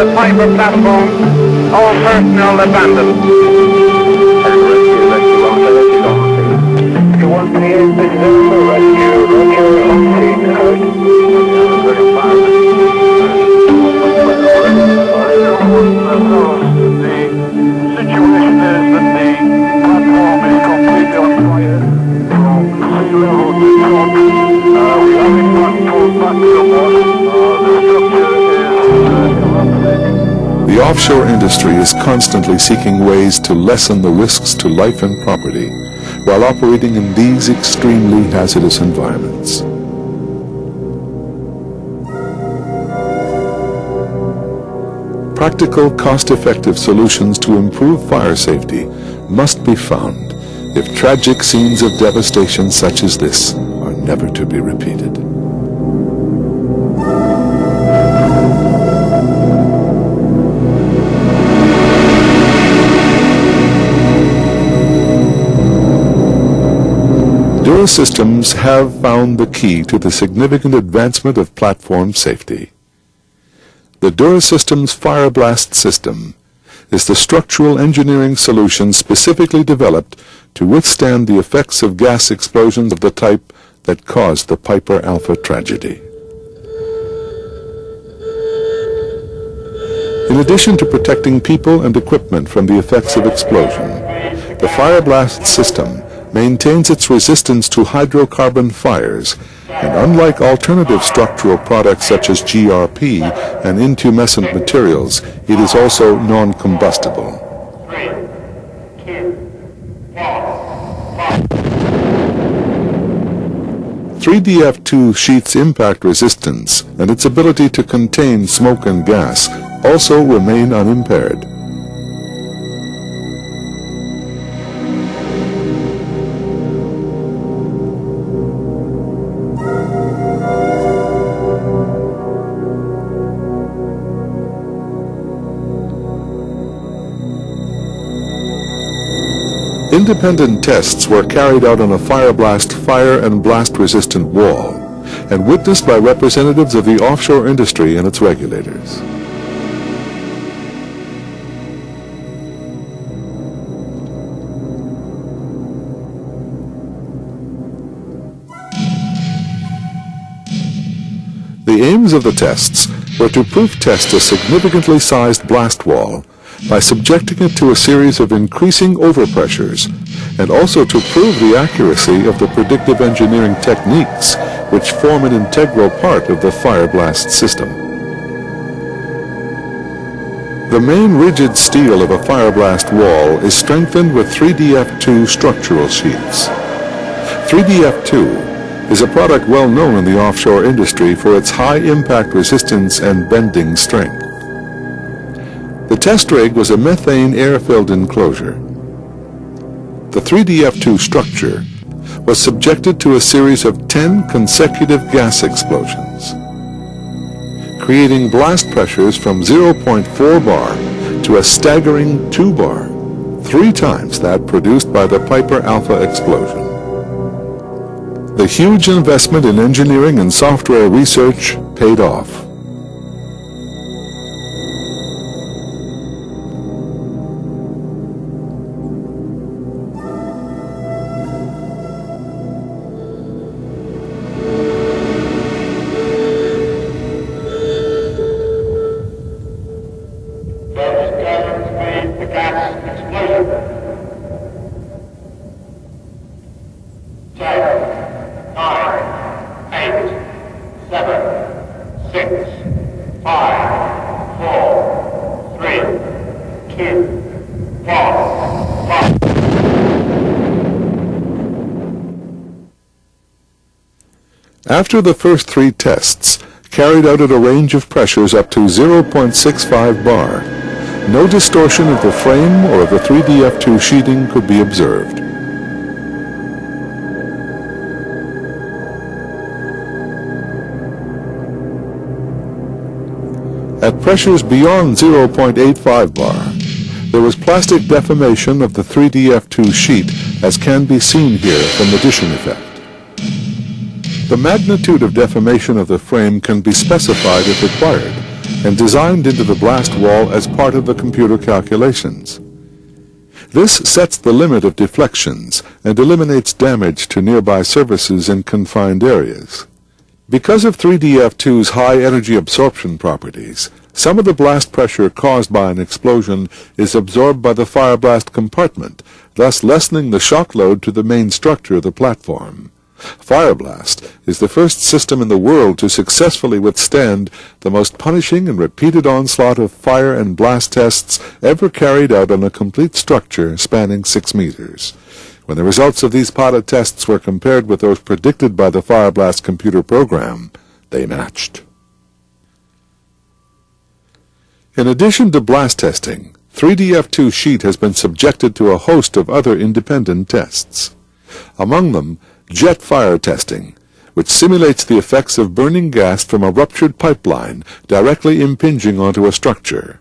the Piper platform. All personnel abandoned. The offshore industry is constantly seeking ways to lessen the risks to life and property while operating in these extremely hazardous environments. Practical, cost-effective solutions to improve fire safety must be found if tragic scenes of devastation such as this are never to be repeated. Durasystems have found the key to the significant advancement of platform safety. The Durasystem's Fire Blast System is the structural engineering solution specifically developed to withstand the effects of gas explosions of the type that caused the Piper Alpha tragedy. In addition to protecting people and equipment from the effects of explosion, the Fire Blast System maintains its resistance to hydrocarbon fires, and unlike alternative structural products such as GRP and intumescent materials, it is also non-combustible. 3DF2 sheet's impact resistance and its ability to contain smoke and gas also remain unimpaired. Independent tests were carried out on a fire and blast resistant wall and witnessed by representatives of the offshore industry and its regulators. The aims of the tests were to proof test a significantly sized blast wall by subjecting it to a series of increasing overpressures, and also to prove the accuracy of the predictive engineering techniques which form an integral part of the fire blast system. The main rigid steel of a fire blast wall is strengthened with 3DF2 structural sheets. 3DF2 is a product well known in the offshore industry for its high impact resistance and bending strength. The test rig was a methane air-filled enclosure. The 3DF2 structure was subjected to a series of 10 consecutive gas explosions, creating blast pressures from 0.4 bar to a staggering 2 bar, 3 times that produced by the Piper Alpha explosion. The huge investment in engineering and software research paid off. After the first 3 tests, carried out at a range of pressures up to 0.65 bar, no distortion of the frame or of the 3DF2 sheeting could be observed. At pressures beyond 0.85 bar, there was plastic deformation of the 3DF2 sheet, as can be seen here from the Dishon effect. The magnitude of deformation of the frame can be specified if required and designed into the blast wall as part of the computer calculations. This sets the limit of deflections and eliminates damage to nearby surfaces in confined areas. Because of 3DF2's high energy absorption properties, some of the blast pressure caused by an explosion is absorbed by the fireblast compartment, thus lessening the shock load to the main structure of the platform. Fireblast is the first system in the world to successfully withstand the most punishing and repeated onslaught of fire and blast tests ever carried out on a complete structure spanning 6 meters. When the results of these pilot tests were compared with those predicted by the Fireblast computer program, they matched. In addition to blast testing, 3DF2 sheet has been subjected to a host of other independent tests. Among them, jet fire testing, which simulates the effects of burning gas from a ruptured pipeline directly impinging onto a structure.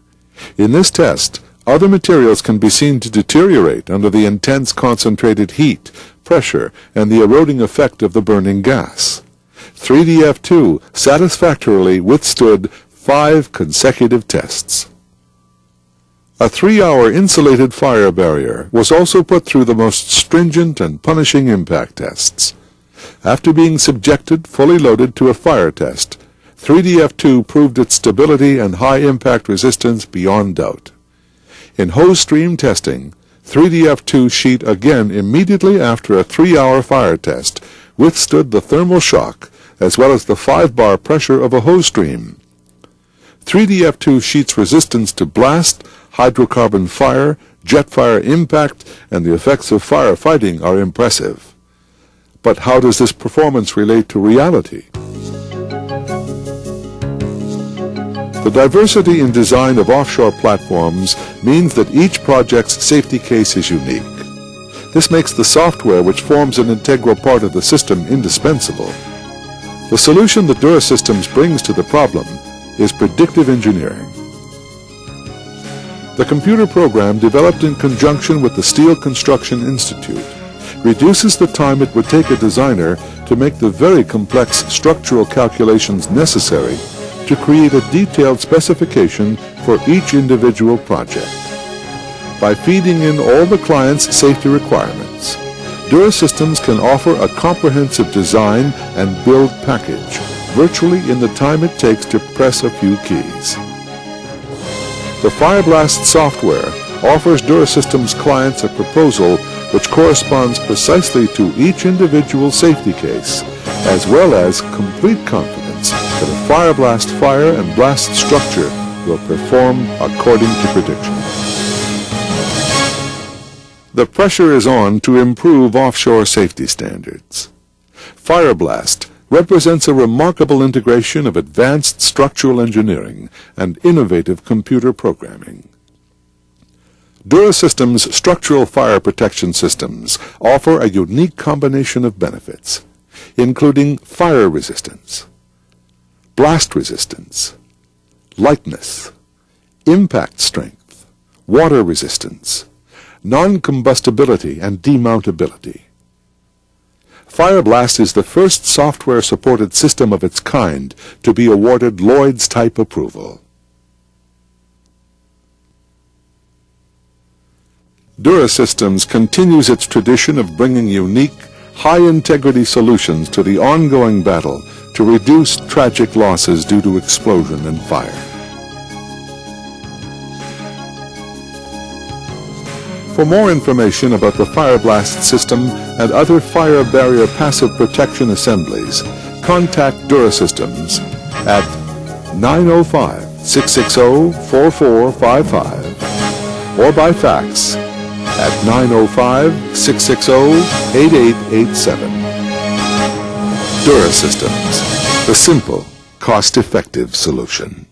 In this test, other materials can be seen to deteriorate under the intense concentrated heat, pressure, and the eroding effect of the burning gas. 3DF2 satisfactorily withstood 5 consecutive tests. A 3-hour insulated fire barrier was also put through the most stringent and punishing impact tests. After being subjected fully loaded to a fire test, 3DF2 proved its stability and high impact resistance beyond doubt. In hose stream testing, 3DF2 sheet again immediately after a 3-hour fire test withstood the thermal shock as well as the 5-bar pressure of a hose stream. 3DF2 sheet's resistance to blast, hydrocarbon fire, jet fire impact, and the effects of firefighting are impressive. But how does this performance relate to reality? The diversity in design of offshore platforms means that each project's safety case is unique. This makes the software which forms an integral part of the system indispensable. The solution that Durasystem brings to the problem is predictive engineering. The computer program, developed in conjunction with the Steel Construction Institute, reduces the time it would take a designer to make the very complex structural calculations necessary to create a detailed specification for each individual project. By feeding in all the client's safety requirements, Durasystem can offer a comprehensive design and build package virtually in the time it takes to press a few keys. The Fireblast software offers Durasystem's clients a proposal which corresponds precisely to each individual safety case, as well as complete confidence that a Fireblast fire and blast structure will perform according to prediction. The pressure is on to improve offshore safety standards. Fireblast represents a remarkable integration of advanced structural engineering and innovative computer programming. Durasystem's structural fire protection systems offer a unique combination of benefits, including fire resistance, blast resistance, lightness, impact strength, water resistance, non-combustibility and demountability. Fireblast is the first software-supported system of its kind to be awarded Lloyd's type approval. Durasystem continues its tradition of bringing unique, high-integrity solutions to the ongoing battle to reduce tragic losses due to explosion and fire. For more information about the Fireblast system and other fire barrier passive protection assemblies, contact Durasystem at 905-660-4455 or by fax at 905-660-8887. Durasystem, the simple, cost-effective solution.